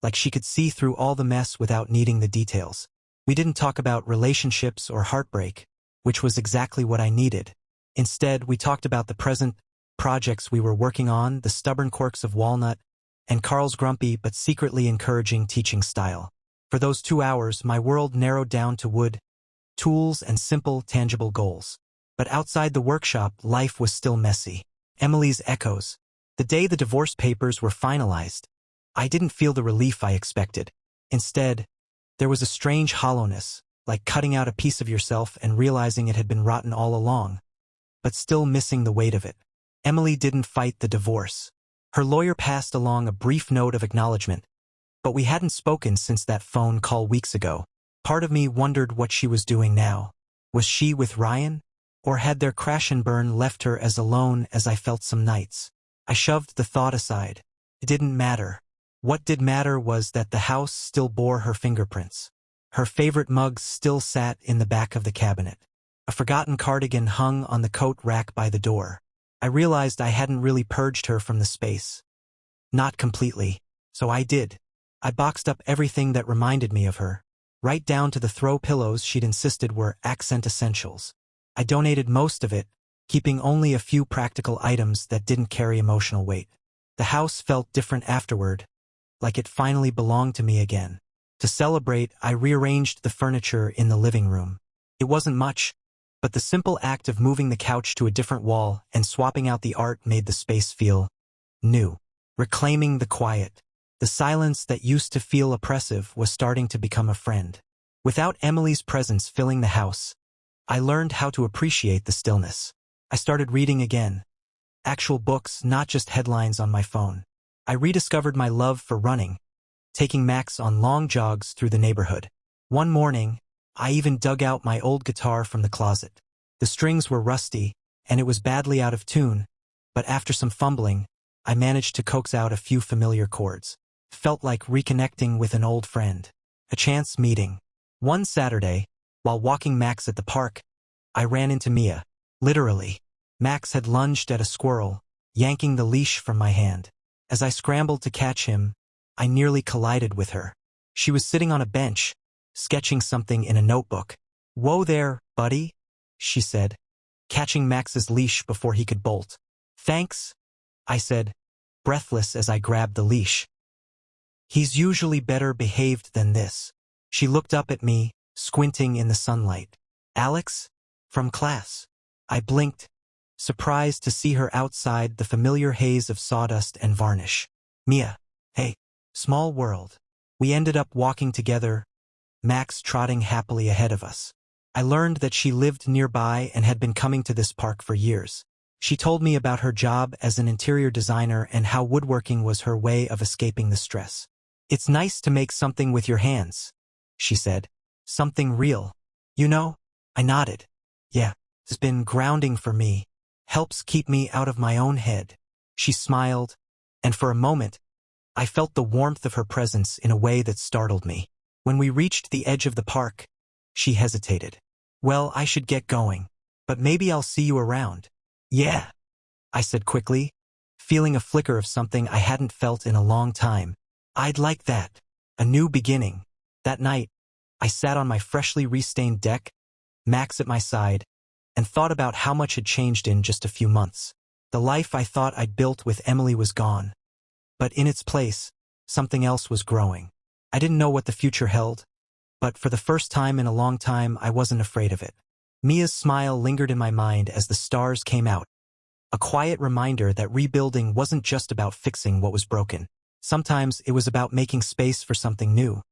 like she could see through all the mess without needing the details. We didn't talk about relationships or heartbreak, which was exactly what I needed. Instead, we talked about the present, projects we were working on, the stubborn quirks of Walnut, and Carl's grumpy but secretly encouraging teaching style. For those 2 hours, my world narrowed down to wood, tools, and simple, tangible goals. But outside the workshop, life was still messy. Emily's echoes. The day the divorce papers were finalized, I didn't feel the relief I expected. Instead, there was a strange hollowness, like cutting out a piece of yourself and realizing it had been rotten all along, but still missing the weight of it. Emily didn't fight the divorce. Her lawyer passed along a brief note of acknowledgement, but we hadn't spoken since that phone call weeks ago. Part of me wondered what she was doing now. Was she with Ryan? Or had their crash and burn left her as alone as I felt some nights? I shoved the thought aside. It didn't matter. What did matter was that the house still bore her fingerprints. Her favorite mugs still sat in the back of the cabinet. A forgotten cardigan hung on the coat rack by the door. I realized I hadn't really purged her from the space. Not completely. So I did. I boxed up everything that reminded me of her, right down to the throw pillows she'd insisted were accent essentials. I donated most of it, keeping only a few practical items that didn't carry emotional weight. The house felt different afterward, like it finally belonged to me again. To celebrate, I rearranged the furniture in the living room. It wasn't much, but the simple act of moving the couch to a different wall and swapping out the art made the space feel new. Reclaiming the quiet. The silence that used to feel oppressive was starting to become a friend. Without Emily's presence filling the house, I learned how to appreciate the stillness. I started reading again. Actual books, not just headlines on my phone. I rediscovered my love for running, taking Max on long jogs through the neighborhood. One morning, I even dug out my old guitar from the closet. The strings were rusty, and it was badly out of tune, but after some fumbling, I managed to coax out a few familiar chords. Felt like reconnecting with an old friend. A chance meeting. One Saturday, while walking Max at the park, I ran into Mia. Literally. Max had lunged at a squirrel, yanking the leash from my hand. As I scrambled to catch him, I nearly collided with her. She was sitting on a bench, sketching something in a notebook. "Whoa there, buddy," she said, catching Max's leash before he could bolt. "Thanks," I said, breathless as I grabbed the leash. "He's usually better behaved than this." She looked up at me, squinting in the sunlight. "Alex? From class." I blinked, surprised to see her outside the familiar haze of sawdust and varnish. "Mia, hey." Small world. We ended up walking together, Max trotting happily ahead of us. I learned that she lived nearby and had been coming to this park for years. She told me about her job as an interior designer and how woodworking was her way of escaping the stress. "It's nice to make something with your hands," she said. "Something real. You know?" I nodded. "Yeah, it's been grounding for me. Helps keep me out of my own head." She smiled, and for a moment, I felt the warmth of her presence in a way that startled me. When we reached the edge of the park, she hesitated. "Well, I should get going, but maybe I'll see you around." "Yeah," I said quickly, feeling a flicker of something I hadn't felt in a long time. "I'd like that. A new beginning." That night, I sat on my freshly restained deck, Max at my side, and thought about how much had changed in just a few months. The life I thought I'd built with Emily was gone. But in its place, something else was growing. I didn't know what the future held, but for the first time in a long time, I wasn't afraid of it. Mia's smile lingered in my mind as the stars came out, a quiet reminder that rebuilding wasn't just about fixing what was broken. Sometimes it was about making space for something new.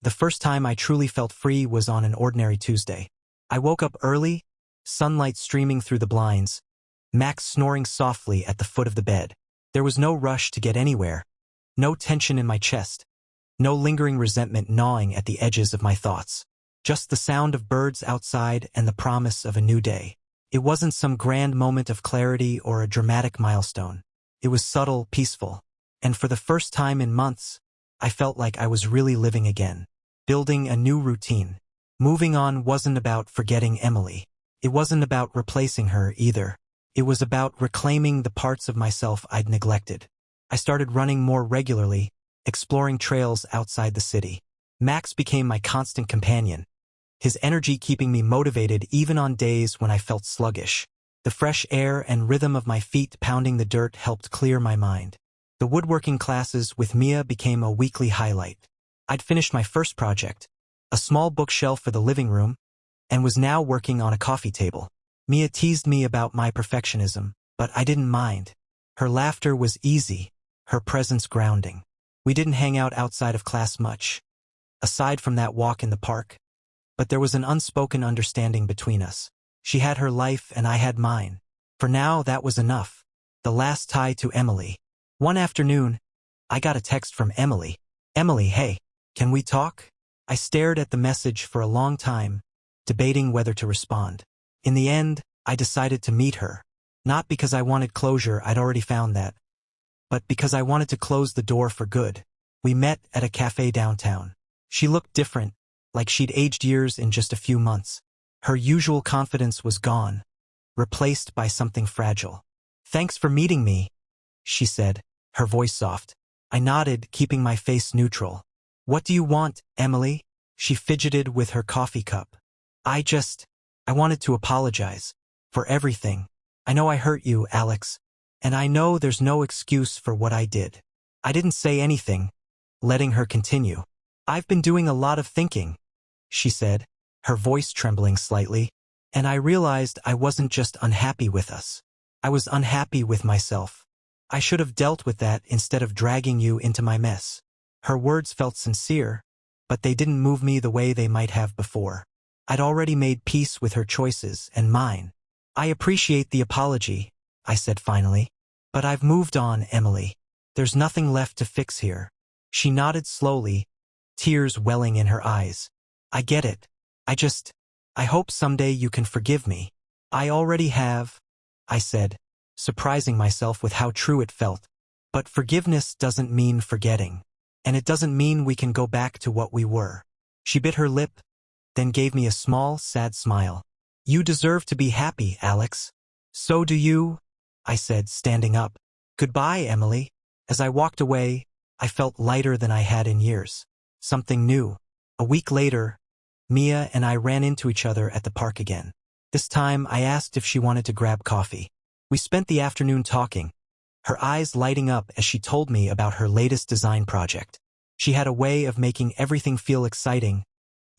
The first time I truly felt free was on an ordinary Tuesday. I woke up early, sunlight streaming through the blinds, Max snoring softly at the foot of the bed. There was no rush to get anywhere, no tension in my chest, no lingering resentment gnawing at the edges of my thoughts. Just the sound of birds outside and the promise of a new day. It wasn't some grand moment of clarity or a dramatic milestone. It was subtle, peaceful, and for the first time in months, I felt like I was really living again, building a new routine. Moving on wasn't about forgetting Emily. It wasn't about replacing her either. It was about reclaiming the parts of myself I'd neglected. I started running more regularly, exploring trails outside the city. Max became my constant companion, his energy keeping me motivated even on days when I felt sluggish. The fresh air and rhythm of my feet pounding the dirt helped clear my mind. The woodworking classes with Mia became a weekly highlight. I'd finished my first project, a small bookshelf for the living room, and was now working on a coffee table. Mia teased me about my perfectionism, but I didn't mind. Her laughter was easy, her presence grounding. We didn't hang out outside of class much, aside from that walk in the park, but there was an unspoken understanding between us. She had her life and I had mine. For now, that was enough. The last tie to Emily. One afternoon, I got a text from Emily. "Emily, hey, can we talk?" I stared at the message for a long time, debating whether to respond. In the end, I decided to meet her. Not because I wanted closure, I'd already found that, but because I wanted to close the door for good. We met at a cafe downtown. She looked different, like she'd aged years in just a few months. Her usual confidence was gone, replaced by something fragile. "Thanks for meeting me," she said, her voice soft. I nodded, keeping my face neutral. "What do you want, Emily?" She fidgeted with her coffee cup. I wanted to apologize for everything. I know I hurt you, Alex, and I know there's no excuse for what I did." I didn't say anything, letting her continue. "I've been doing a lot of thinking," she said, her voice trembling slightly, "and I realized I wasn't just unhappy with us. I was unhappy with myself. I should have dealt with that instead of dragging you into my mess." Her words felt sincere, but they didn't move me the way they might have before. I'd already made peace with her choices and mine. "I appreciate the apology," I said finally, "but I've moved on, Emily. There's nothing left to fix here." She nodded slowly, tears welling in her eyes. "I get it. I hope someday you can forgive me." "I already have," I said, surprising myself with how true it felt. "But forgiveness doesn't mean forgetting, and it doesn't mean we can go back to what we were." She bit her lip, then gave me a small, sad smile. "You deserve to be happy, Alex." "So do you," I said, standing up. "Goodbye, Emily." As I walked away, I felt lighter than I had in years. Something new. A week later, Mia and I ran into each other at the park again. This time, I asked if she wanted to grab coffee. We spent the afternoon talking, her eyes lighting up as she told me about her latest design project. She had a way of making everything feel exciting,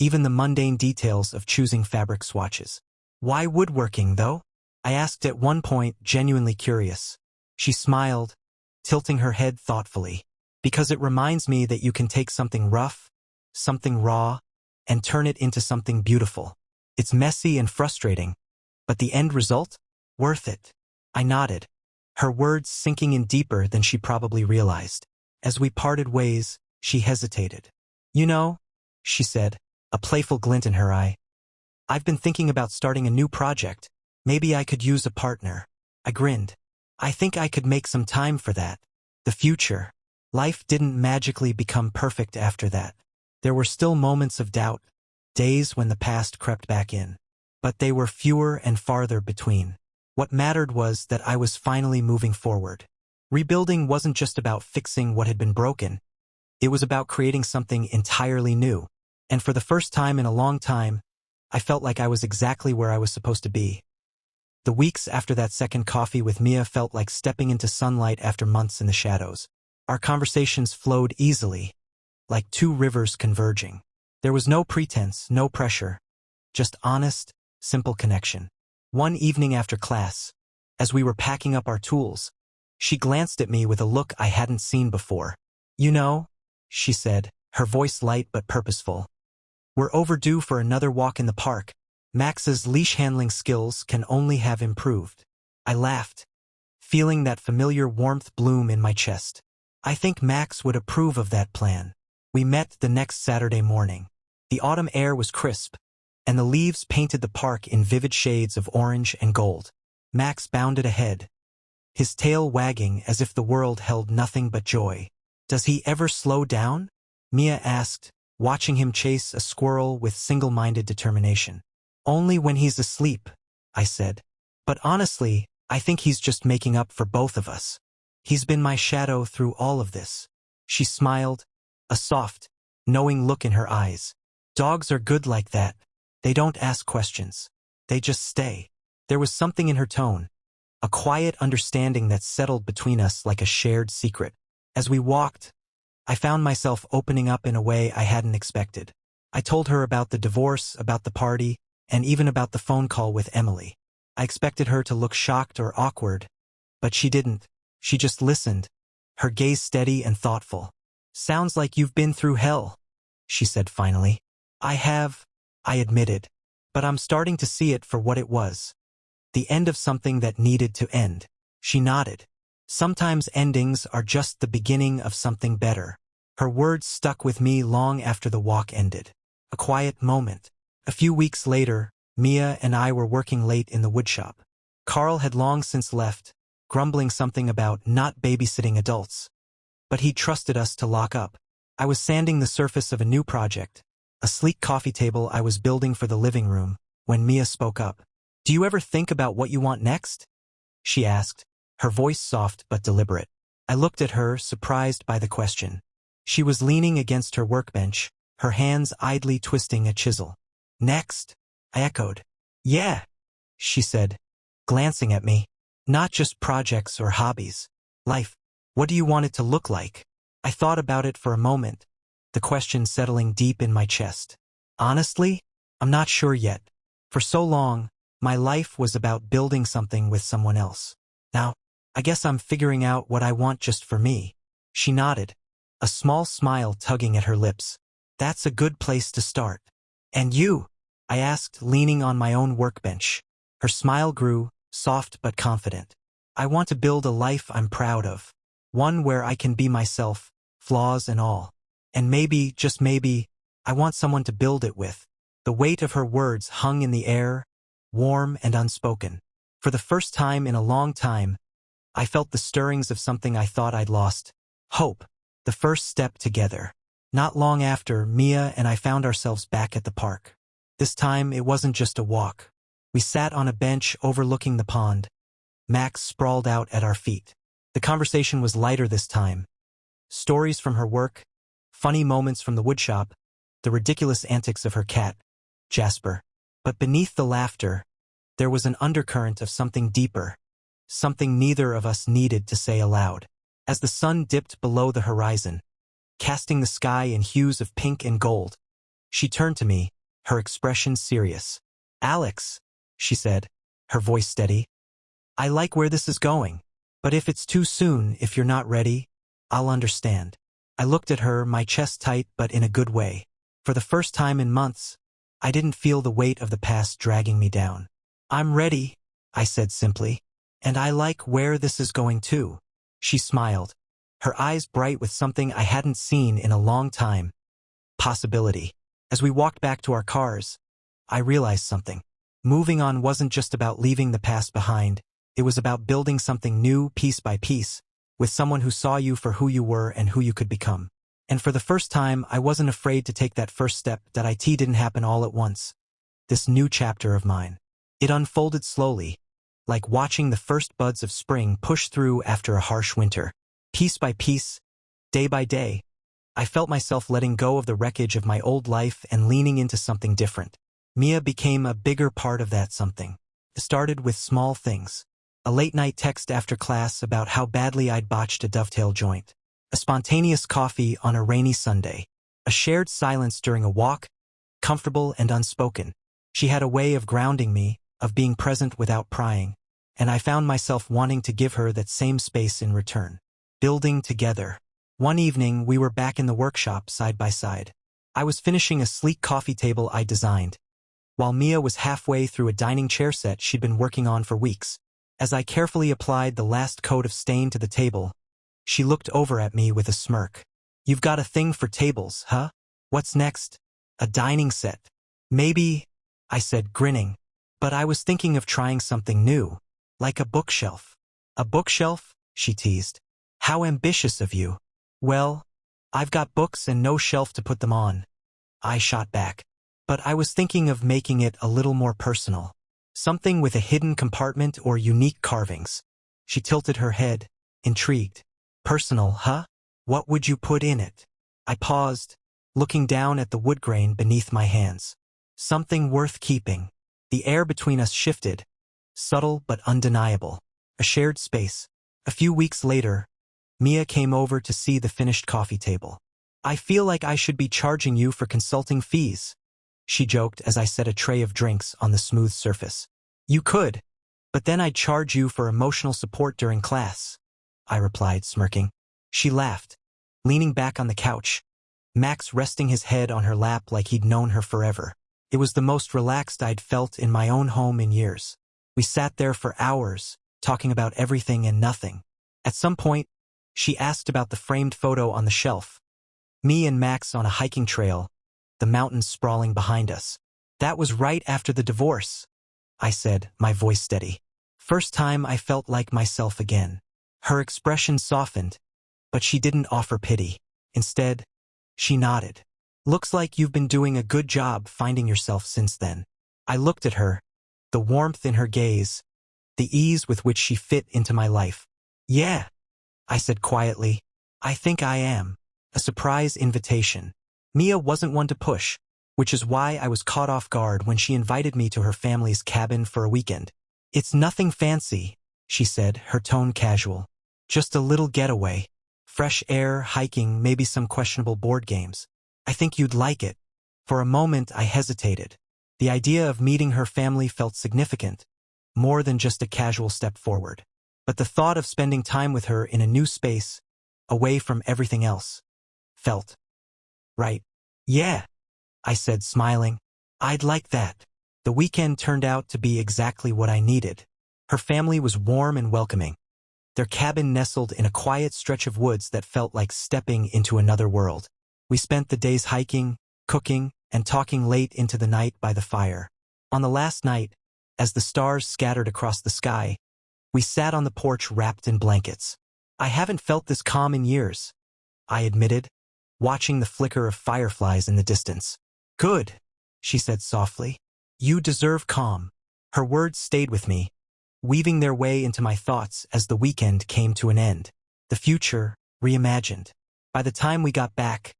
even the mundane details of choosing fabric swatches. "Why woodworking, though?" I asked at one point, genuinely curious. She smiled, tilting her head thoughtfully. "Because it reminds me that you can take something rough, something raw, and turn it into something beautiful." It's messy and frustrating, but the end result? Worth it. I nodded, her words sinking in deeper than she probably realized. As we parted ways, she hesitated. You know, she said, a playful glint in her eye, I've been thinking about starting a new project. Maybe I could use a partner. I grinned. I think I could make some time for that. The future. Life didn't magically become perfect after that. There were still moments of doubt, days when the past crept back in. But they were fewer and farther between. What mattered was that I was finally moving forward. Rebuilding wasn't just about fixing what had been broken. It was about creating something entirely new. And for the first time in a long time, I felt like I was exactly where I was supposed to be. The weeks after that second coffee with Mia felt like stepping into sunlight after months in the shadows. Our conversations flowed easily, like two rivers converging. There was no pretense, no pressure, just honest, simple connection. One evening after class, as we were packing up our tools, she glanced at me with a look I hadn't seen before. You know, she said, her voice light but purposeful, we're overdue for another walk in the park. Max's leash handling skills can only have improved. I laughed, feeling that familiar warmth bloom in my chest. I think Max would approve of that plan. We met the next Saturday morning. The autumn air was crisp, and the leaves painted the park in vivid shades of orange and gold. Max bounded ahead, his tail wagging as if the world held nothing but joy. Does he ever slow down? Mia asked, watching him chase a squirrel with single-minded determination. Only when he's asleep, I said. But honestly, I think he's just making up for both of us. He's been my shadow through all of this. She smiled, a soft, knowing look in her eyes. Dogs are good like that. They don't ask questions. They just stay. There was something in her tone, a quiet understanding that settled between us like a shared secret. As we walked, I found myself opening up in a way I hadn't expected. I told her about the divorce, about the party, and even about the phone call with Emily. I expected her to look shocked or awkward, but she didn't. She just listened, her gaze steady and thoughtful. Sounds like you've been through hell, she said finally. I have, I admitted, but I'm starting to see it for what it was. The end of something that needed to end. She nodded. Sometimes endings are just the beginning of something better. Her words stuck with me long after the walk ended. A quiet moment. A few weeks later, Mia and I were working late in the woodshop. Carl had long since left, grumbling something about not babysitting adults. But he trusted us to lock up. I was sanding the surface of a new project, a sleek coffee table I was building for the living room, when Mia spoke up. Do you ever think about what you want next? She asked, her voice soft but deliberate. I looked at her, surprised by the question. She was leaning against her workbench, her hands idly twisting a chisel. Next? I echoed. Yeah, she said, glancing at me. Not just projects or hobbies. Life. What do you want it to look like? I thought about it for a moment, the question settling deep in my chest. Honestly, I'm not sure yet. For so long, my life was about building something with someone else. Now, I guess I'm figuring out what I want just for me. She nodded, a small smile tugging at her lips. That's a good place to start. And you? I asked, leaning on my own workbench. Her smile grew, soft but confident. I want to build a life I'm proud of. One where I can be myself, flaws and all. And maybe, just maybe, I want someone to build it with. The weight of her words hung in the air, warm and unspoken. For the first time in a long time, I felt the stirrings of something I thought I'd lost. Hope. The first step together. Not long after, Mia and I found ourselves back at the park. This time, it wasn't just a walk. We sat on a bench overlooking the pond. Max sprawled out at our feet. The conversation was lighter this time. Stories from her work, funny moments from the woodshop, the ridiculous antics of her cat, Jasper. But beneath the laughter, there was an undercurrent of something deeper, something neither of us needed to say aloud. As the sun dipped below the horizon, casting the sky in hues of pink and gold, she turned to me, her expression serious. Alex, she said, her voice steady, I like where this is going. But if it's too soon, if you're not ready, I'll understand. I looked at her, my chest tight but in a good way. For the first time in months, I didn't feel the weight of the past dragging me down. "I'm ready," I said simply. "And I like where this is going too." She smiled, her eyes bright with something I hadn't seen in a long time. Possibility. As we walked back to our cars, I realized something. Moving on wasn't just about leaving the past behind. It was about building something new piece by piece, with someone who saw you for who you were and who you could become. And for the first time, I wasn't afraid to take that first step. That IT didn't happen all at once. This new chapter of mine. It unfolded slowly, like watching the first buds of spring push through after a harsh winter. Piece by piece, day by day, I felt myself letting go of the wreckage of my old life and leaning into something different. Mia became a bigger part of that something. It started with small things. A late-night text after class about how badly I'd botched a dovetail joint. A spontaneous coffee on a rainy Sunday. A shared silence during a walk, comfortable and unspoken. She had a way of grounding me, of being present without prying, and I found myself wanting to give her that same space in return. Building together. One evening, we were back in the workshop side by side. I was finishing a sleek coffee table I designed, while Mia was halfway through a dining chair set she'd been working on for weeks. As I carefully applied the last coat of stain to the table, she looked over at me with a smirk. "You've got a thing for tables, huh? What's next?" "A dining set." "Maybe," I said, grinning. "But I was thinking of trying something new, like a bookshelf." "A bookshelf?" she teased. "How ambitious of you." "Well, I've got books and no shelf to put them on," I shot back. "But I was thinking of making it a little more personal. Something with a hidden compartment or unique carvings." She tilted her head, intrigued. "Personal, huh? What would you put in it?" I paused, looking down at the wood grain beneath my hands. "Something worth keeping." The air between us shifted, subtle but undeniable. A shared space. A few weeks later, Mia came over to see the finished coffee table. "I feel like I should be charging you for consulting fees," she joked as I set a tray of drinks on the smooth surface. "You could, but then I'd charge you for emotional support during class," I replied, smirking. She laughed, leaning back on the couch, Max resting his head on her lap like he'd known her forever. It was the most relaxed I'd felt in my own home in years. We sat there for hours, talking about everything and nothing. At some point, she asked about the framed photo on the shelf. Me and Max on a hiking trail, the mountains sprawling behind us. "That was right after the divorce," I said, my voice steady. "First time I felt like myself again." Her expression softened, but she didn't offer pity. Instead, she nodded. "Looks like you've been doing a good job finding yourself since then." I looked at her, the warmth in her gaze, the ease with which she fit into my life. "Yeah," I said quietly, "I think I am." A surprise invitation. Mia wasn't one to push, which is why I was caught off guard when she invited me to her family's cabin for a weekend. "It's nothing fancy," she said, her tone casual. "Just a little getaway. Fresh air, hiking, maybe some questionable board games. I think you'd like it." For a moment I hesitated. The idea of meeting her family felt significant, more than just a casual step forward. But the thought of spending time with her in a new space, away from everything else, felt right. "Yeah," I said, smiling. "I'd like that." The weekend turned out to be exactly what I needed. Her family was warm and welcoming. Their cabin nestled in a quiet stretch of woods that felt like stepping into another world. We spent the days hiking, cooking, and talking late into the night by the fire. On the last night, as the stars scattered across the sky, we sat on the porch wrapped in blankets. "I haven't felt this calm in years," I admitted, watching the flicker of fireflies in the distance. "Good," she said softly. "You deserve calm." Her words stayed with me, weaving their way into my thoughts as the weekend came to an end. The future, reimagined. By the time we got back,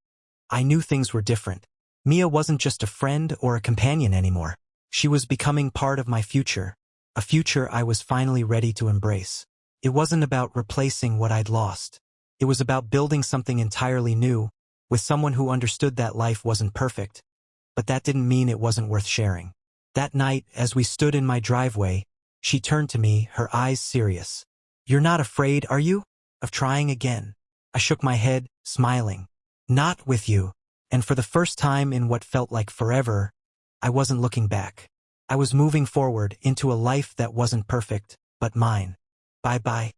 I knew things were different. Mia wasn't just a friend or a companion anymore. She was becoming part of my future, a future I was finally ready to embrace. It wasn't about replacing what I'd lost. It was about building something entirely new, with someone who understood that life wasn't perfect, but that didn't mean it wasn't worth sharing. That night, as we stood in my driveway, she turned to me, her eyes serious. "You're not afraid, are you, of trying again?" I shook my head, smiling. "Not with you." And for the first time in what felt like forever, I wasn't looking back. I was moving forward into a life that wasn't perfect, but mine. Bye-bye.